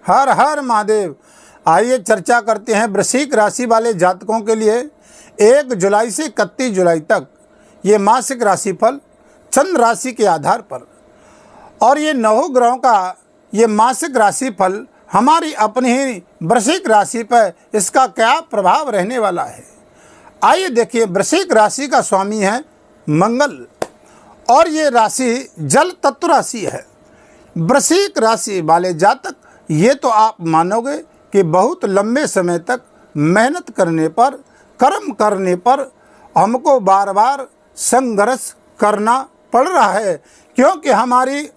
हर हर महादेव। आइए चर्चा करते हैं वृश्चिक राशि वाले जातकों के लिए 1 जुलाई से 31 जुलाई तक ये मासिक राशिफल चंद्र राशि के आधार पर। और ये 9 ग्रहों का ये मासिक राशिफल हमारी अपनी ही वृश्चिक राशि पर इसका क्या प्रभाव रहने वाला है। आइए देखिए, वृश्चिक राशि का स्वामी है मंगल और ये राशि जल तत्व राशि है। वृश्चिक राशि वाले जातक ये तो आप मानोगे कि बहुत लंबे समय तक मेहनत करने पर, कर्म करने पर हमको बार बार संघर्ष करना पड़ रहा है, क्योंकि हमारी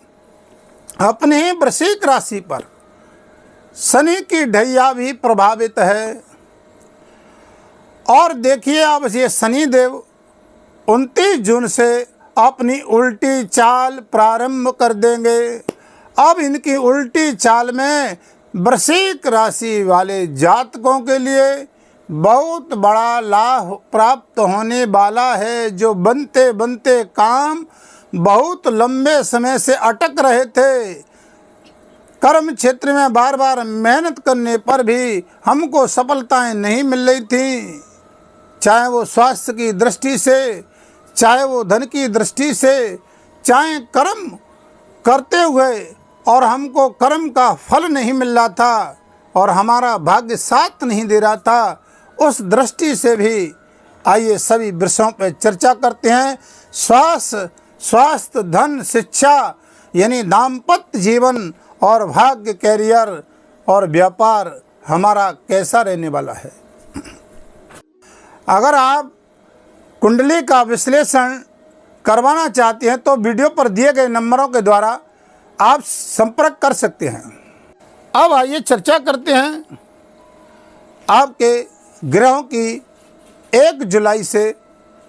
अपने ही वृश्चिक राशि पर शनि की ढैया भी प्रभावित है। और देखिए, अब ये शनि देव 29 जून से अपनी उल्टी चाल प्रारंभ कर देंगे। अब इनकी उल्टी चाल में वृश्चिक राशि वाले जातकों के लिए बहुत बड़ा लाभ प्राप्त होने वाला है। जो बनते बनते काम बहुत लंबे समय से अटक रहे थे, कर्म क्षेत्र में बार बार मेहनत करने पर भी हमको सफलताएं नहीं मिल रही थी, चाहे वो स्वास्थ्य की दृष्टि से, चाहे वो धन की दृष्टि से, चाहे कर्म करते हुए और हमको कर्म का फल नहीं मिल रहा था और हमारा भाग्य साथ नहीं दे रहा था, उस दृष्टि से भी आइए सभी विषयों पर चर्चा करते हैं। स्वास्थ्य, धन, शिक्षा यानी दाम्पत्य जीवन और भाग्य, कैरियर और व्यापार हमारा कैसा रहने वाला है। अगर आप कुंडली का विश्लेषण करवाना चाहते हैं तो वीडियो पर दिए गए नंबरों के द्वारा आप संपर्क कर सकते हैं। अब आइए चर्चा करते हैं आपके ग्रहों की 1 जुलाई से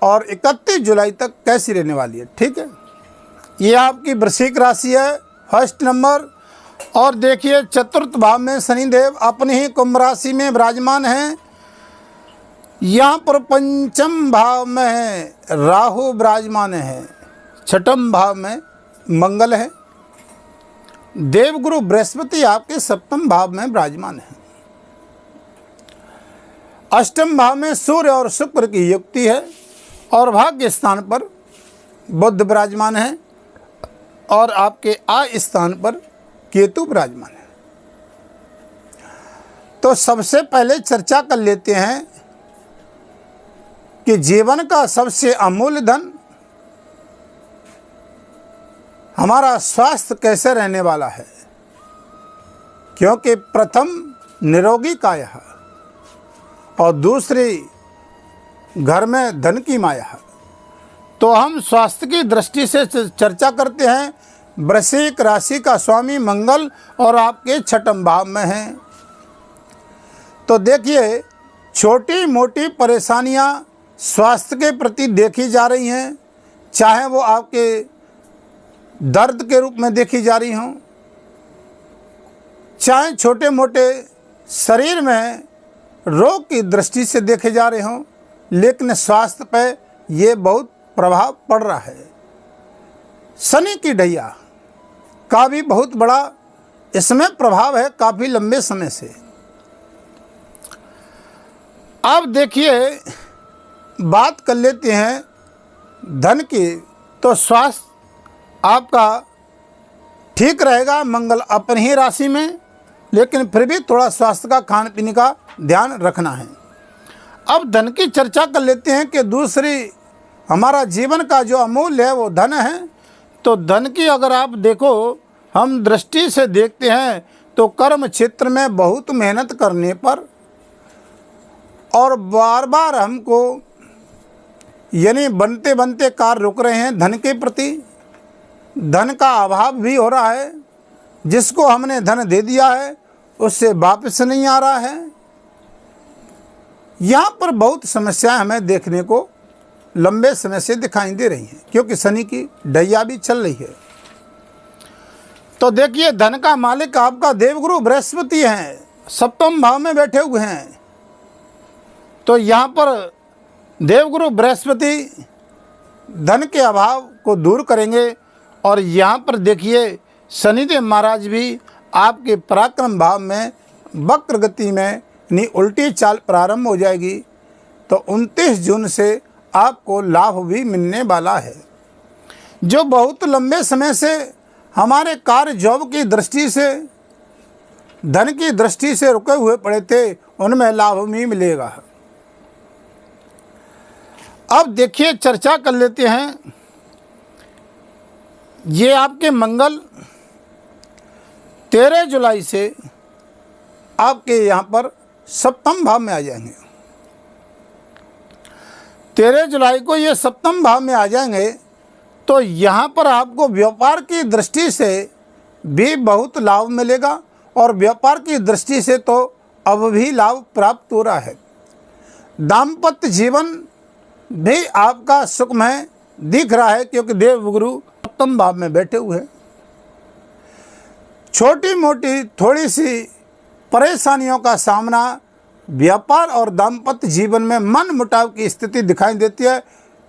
और 31 जुलाई तक कैसी रहने वाली है। ठीक है, ये आपकी वृश्चिक राशि है, फर्स्ट नंबर। और देखिए, चतुर्थ भाव में शनिदेव अपने ही कुंभ राशि में विराजमान हैं। यहाँ पर पंचम भाव में है राहु विराजमान है, छठम भाव में मंगल है, देवगुरु बृहस्पति आपके सप्तम भाव में विराजमान है, अष्टम भाव में सूर्य और शुक्र की युक्ति है और भाग्य स्थान पर बुध विराजमान है और आपके आय स्थान पर केतु विराजमान है। तो सबसे पहले चर्चा कर लेते हैं कि जीवन का सबसे अमूल्य धन हमारा स्वास्थ्य कैसे रहने वाला है, क्योंकि प्रथम निरोगी काया और दूसरी घर में धन की माया। तो हम स्वास्थ्य की दृष्टि से चर्चा करते हैं। वृश्चिक राशि का स्वामी मंगल और आपके छठम भाव में हैं। तो देखिए, छोटी मोटी परेशानियां स्वास्थ्य के प्रति देखी जा रही हैं, चाहे वो आपके दर्द के रूप में देखी जा रही हों, चाहे छोटे मोटे शरीर में रोग की दृष्टि से देखे जा रहे हों, लेकिन स्वास्थ्य पर ये बहुत प्रभाव पड़ रहा है। शनि की ढैया का भी बहुत बड़ा इसमें प्रभाव है, काफ़ी लंबे समय से। अब देखिए, बात कर लेते हैं धन की। तो स्वास्थ्य आपका ठीक रहेगा, मंगल अपनी ही राशि में, लेकिन फिर भी थोड़ा स्वास्थ्य का, खान पीने का ध्यान रखना है। अब धन की चर्चा कर लेते हैं कि दूसरी हमारा जीवन का जो अमूल्य है वो धन है। तो धन की अगर आप देखो, हम दृष्टि से देखते हैं तो कर्म क्षेत्र में बहुत मेहनत करने पर और बार बार हमको यानी बनते बनते कार्य रुक रहे हैं, धन के प्रति धन का अभाव भी हो रहा है। जिसको हमने धन दे दिया है उससे वापस नहीं आ रहा है। यहाँ पर बहुत समस्याएं हमें देखने को लंबे समय से दिखाई दे रही हैं, क्योंकि शनि की ढैया भी चल रही है। तो देखिए, धन का मालिक आपका देवगुरु बृहस्पति हैं, सप्तम भाव में बैठे हुए हैं। तो यहाँ पर देवगुरु बृहस्पति धन के अभाव को दूर करेंगे। और यहाँ पर देखिए, शनिदेव महाराज भी आपके पराक्रम भाव में वक्र गति में यानी उल्टी चाल प्रारंभ हो जाएगी। तो 29 जून से आपको लाभ भी मिलने वाला है। जो बहुत लंबे समय से हमारे कार्य जॉब की दृष्टि से, धन की दृष्टि से रुके हुए पड़े थे, उनमें लाभ भी मिलेगा। अब देखिए, चर्चा कर लेते हैं। ये आपके मंगल 13 जुलाई से आपके यहाँ पर सप्तम भाव में आ जाएंगे। 13 जुलाई को ये सप्तम भाव में आ जाएंगे, तो यहाँ पर आपको व्यापार की दृष्टि से भी बहुत लाभ मिलेगा, और व्यापार की दृष्टि से तो अब भी लाभ प्राप्त हो रहा है। दाम्पत्य जीवन भी आपका सुखमय दिख रहा है, क्योंकि देवगुरु सप्तम भाव में बैठे हुए हैं। छोटी मोटी थोड़ी सी परेशानियों का सामना व्यापार और दाम्पत्य जीवन में मन मुटाव की स्थिति दिखाई देती है,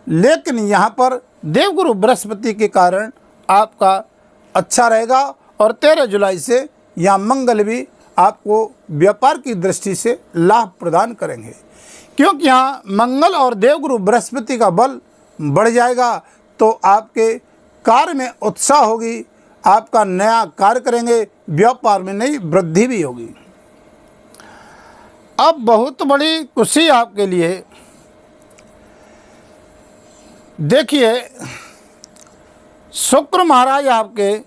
लेकिन यहाँ पर देवगुरु बृहस्पति के कारण आपका अच्छा रहेगा। और 13 जुलाई से यहाँ मंगल भी आपको व्यापार की दृष्टि से लाभ प्रदान करेंगे, क्योंकि यहाँ मंगल और देवगुरु बृहस्पति का बल बढ़ जाएगा। तो आपके कार्य में उत्साह होगी, आपका नया कार्य करेंगे, व्यापार में नई वृद्धि भी होगी। अब बहुत बड़ी खुशी आपके लिए, देखिए शुक्र महाराज आपके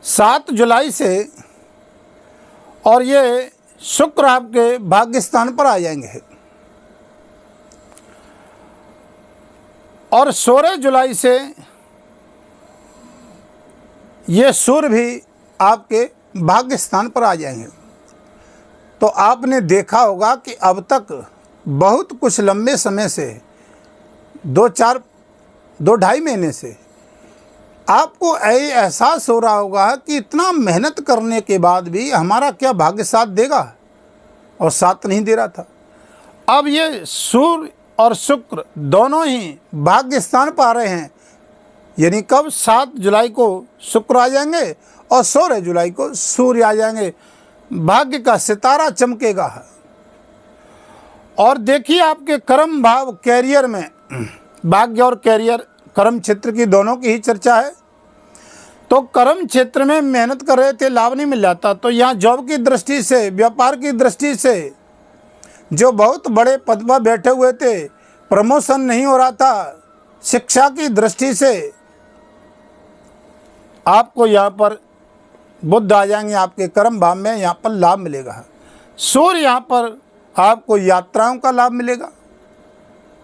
7 जुलाई से, और ये शुक्र आपके भाग्य स्थान पर आ जाएंगे, और 16 जुलाई से ये सूर्य भी आपके भाग्य स्थान पर आ जाएंगे। तो आपने देखा होगा कि अब तक बहुत कुछ लंबे समय से 2-2.5 महीने से आपको एहसास हो रहा होगा कि इतना मेहनत करने के बाद भी हमारा क्या भाग्य साथ देगा, और साथ नहीं दे रहा था। अब ये सूर्य और शुक्र दोनों ही भाग्य स्थान पर आ रहे हैं, यानी कब 7 जुलाई को शुक्र आ जाएंगे और 16 जुलाई को सूर्य आ जाएंगे। भाग्य का सितारा चमकेगा। और देखिए, आपके कर्म भाव कैरियर में, भाग्य और कैरियर कर्म क्षेत्र की दोनों की ही चर्चा है। तो कर्म क्षेत्र में मेहनत कर रहे थे, लाभ नहीं मिल जाता, तो यहाँ जॉब की दृष्टि से, व्यापार की दृष्टि से, जो बहुत बड़े पद पर बैठे हुए थे, प्रमोशन नहीं हो रहा था, शिक्षा की दृष्टि से आपको यहाँ पर बुध आ जाएंगे, आपके कर्म भाव में यहाँ पर लाभ मिलेगा। सूर्य यहाँ पर आपको यात्राओं का लाभ मिलेगा।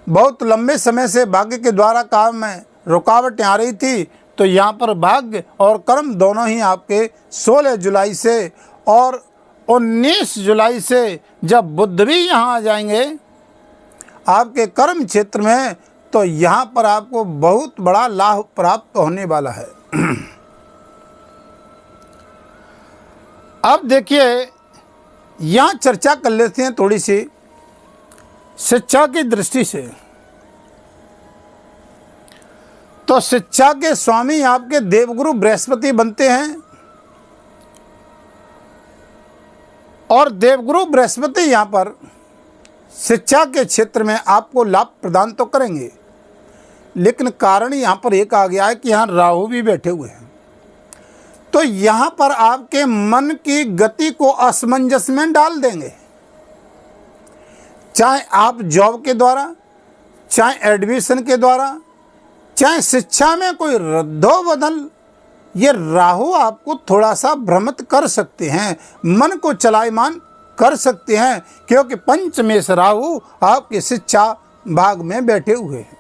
बहुत लंबे समय से भाग्य के द्वारा काम में रुकावटें आ रही थी, तो यहाँ पर भाग्य और कर्म दोनों ही आपके 16 जुलाई से और 19 जुलाई से जब बुध भी यहाँ आ जाएंगे आपके कर्म क्षेत्र में, तो यहाँ पर आपको बहुत बड़ा लाभ प्राप्त होने वाला है। अब देखिए, यहाँ चर्चा कर लेते हैं थोड़ी सी शिक्षा की दृष्टि से। तो शिक्षा के स्वामी आपके देवगुरु बृहस्पति बनते हैं, और देवगुरु बृहस्पति यहाँ पर शिक्षा के क्षेत्र में आपको लाभ प्रदान तो करेंगे, लेकिन कारण यहाँ पर एक आ गया है कि यहाँ राहु भी बैठे हुए हैं। तो यहाँ पर आपके मन की गति को असमंजस में डाल देंगे, चाहे आप जॉब के द्वारा, चाहे एडमिशन के द्वारा, चाहे शिक्षा में कोई रद्दोबदल, ये राहु आपको थोड़ा सा भ्रमित कर सकते हैं, मन को चलायमान कर सकते हैं, क्योंकि पंचमेश राहु आपकी शिक्षा भाग में बैठे हुए हैं।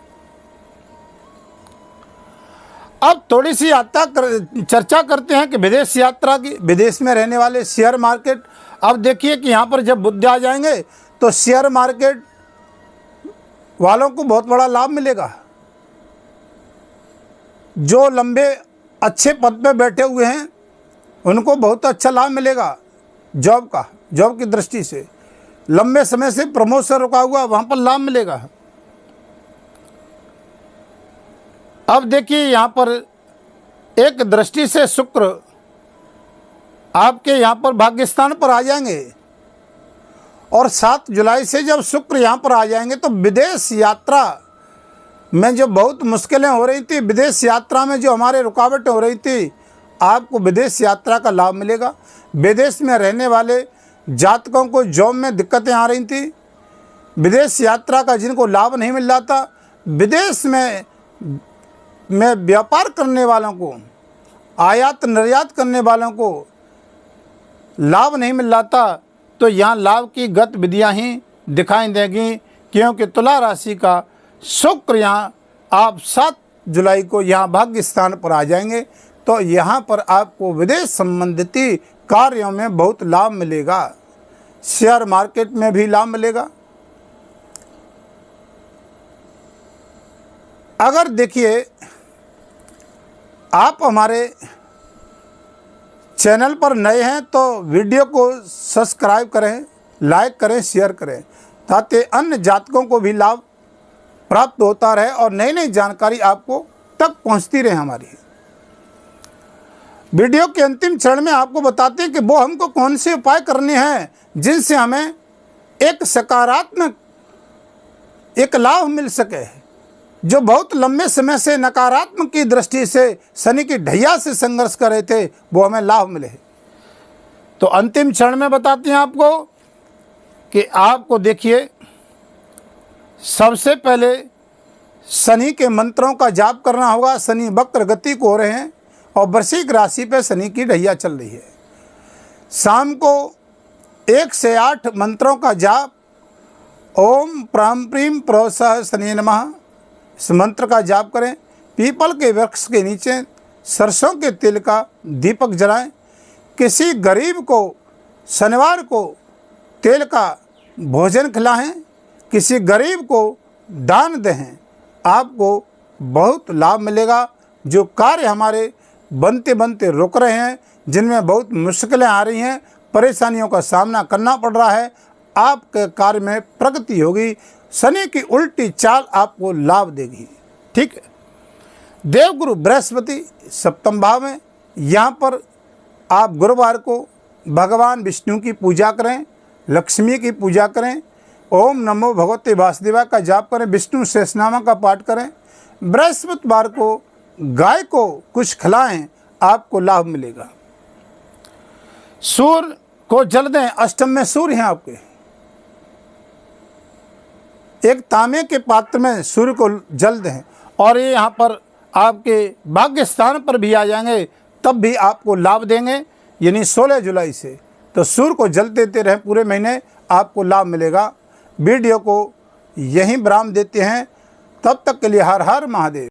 अब थोड़ी सी चर्चा करते हैं कि विदेश यात्रा की, विदेश में रहने वाले शेयर मार्केट। अब देखिए कि यहाँ पर जब बुध आ जाएंगे तो शेयर मार्केट वालों को बहुत बड़ा लाभ मिलेगा। जो लंबे अच्छे पद पे बैठे हुए हैं उनको बहुत अच्छा लाभ मिलेगा जॉब का, जॉब की दृष्टि से। लंबे समय से प्रमोशन रुका हुआ, वहाँ पर लाभ मिलेगा। अब देखिए, यहाँ पर एक दृष्टि से शुक्र आपके यहाँ पर भाग्यस्थान पर आ जाएंगे। और 7 जुलाई से जब शुक्र यहाँ पर आ जाएंगे तो विदेश यात्रा में जो बहुत मुश्किलें हो रही थी, विदेश यात्रा में जो हमारे रुकावटें हो रही थी, आपको विदेश यात्रा का लाभ मिलेगा। विदेश में रहने वाले जातकों को जॉब में दिक्कतें आ रही थी, विदेश यात्रा का जिनको लाभ नहीं मिल रहा था, विदेश में व्यापार करने वालों को, आयात निर्यात करने वालों को लाभ नहीं मिल रहा था, तो यहाँ लाभ की गतिविधियाँ ही दिखाई देंगी, क्योंकि तुला राशि का शुक्र यहाँ आप 7 जुलाई को यहाँ भाग्य स्थान पर आ जाएंगे। तो यहाँ पर आपको विदेश संबंधित कार्यों में बहुत लाभ मिलेगा। शेयर मार्केट में भी लाभ मिलेगा। अगर देखिए आप हमारे चैनल पर नए हैं तो वीडियो को सब्सक्राइब करें, लाइक करें, शेयर करें, ताकि अन्य जातकों को भी लाभ प्राप्त होता रहे और नई नई जानकारी आपको तक पहुंचती रहे हमारी। वीडियो के अंतिम चरण में आपको बताते हैं कि वो हमको कौन से उपाय करने हैं जिनसे हमें एक सकारात्मक एक लाभ मिल सके। जो बहुत लंबे समय से नकारात्मक की दृष्टि से शनि की ढैया से संघर्ष कर रहे थे, वो हमें लाभ मिले। तो अंतिम चरण में बताते हैं आपको कि आपको देखिए सबसे पहले शनि के मंत्रों का जाप करना होगा। शनि वक्र गति को हो रहे हैं और वृश्चिक राशि पे शनि की ढैया चल रही है। शाम को 1 से 8 मंत्रों का जाप, ओम प्राम प्रीम प्रोसह शनि नमः, इस मंत्र का जाप करें। पीपल के वृक्ष के नीचे सरसों के तेल का दीपक जलाएं। किसी गरीब को शनिवार को तेल का भोजन खिलाएं, किसी गरीब को दान दें, आपको बहुत लाभ मिलेगा। जो कार्य हमारे बनते बनते रुक रहे हैं, जिनमें बहुत मुश्किलें आ रही हैं, परेशानियों का सामना करना पड़ रहा है, आपके कार्य में प्रगति होगी। शनि की उल्टी चाल आपको लाभ देगी। ठीक है। देवगुरु बृहस्पति सप्तम भाव में, यहाँ पर आप गुरुवार को भगवान विष्णु की पूजा करें, लक्ष्मी की पूजा करें, ओम नमो भगवते वासुदेवा का जाप करें, विष्णु सहस्रनाम का पाठ करें। बृहस्पतिवार को गाय को कुछ खिलाएं, आपको लाभ मिलेगा। सूर्य को जल दें, अष्टम में सूर्य हैं आपके। एक तांबे के पात्र में सूर्य को जल दें और ये यहाँ पर आपके भाग्य स्थान पर भी आ जाएंगे, तब भी आपको लाभ देंगे। यानी 16 जुलाई से तो सूर्य को जल देते रहें, पूरे महीने आपको लाभ मिलेगा। वीडियो को यहीं विराम देते हैं, तब तक के लिए हर हर महादेव।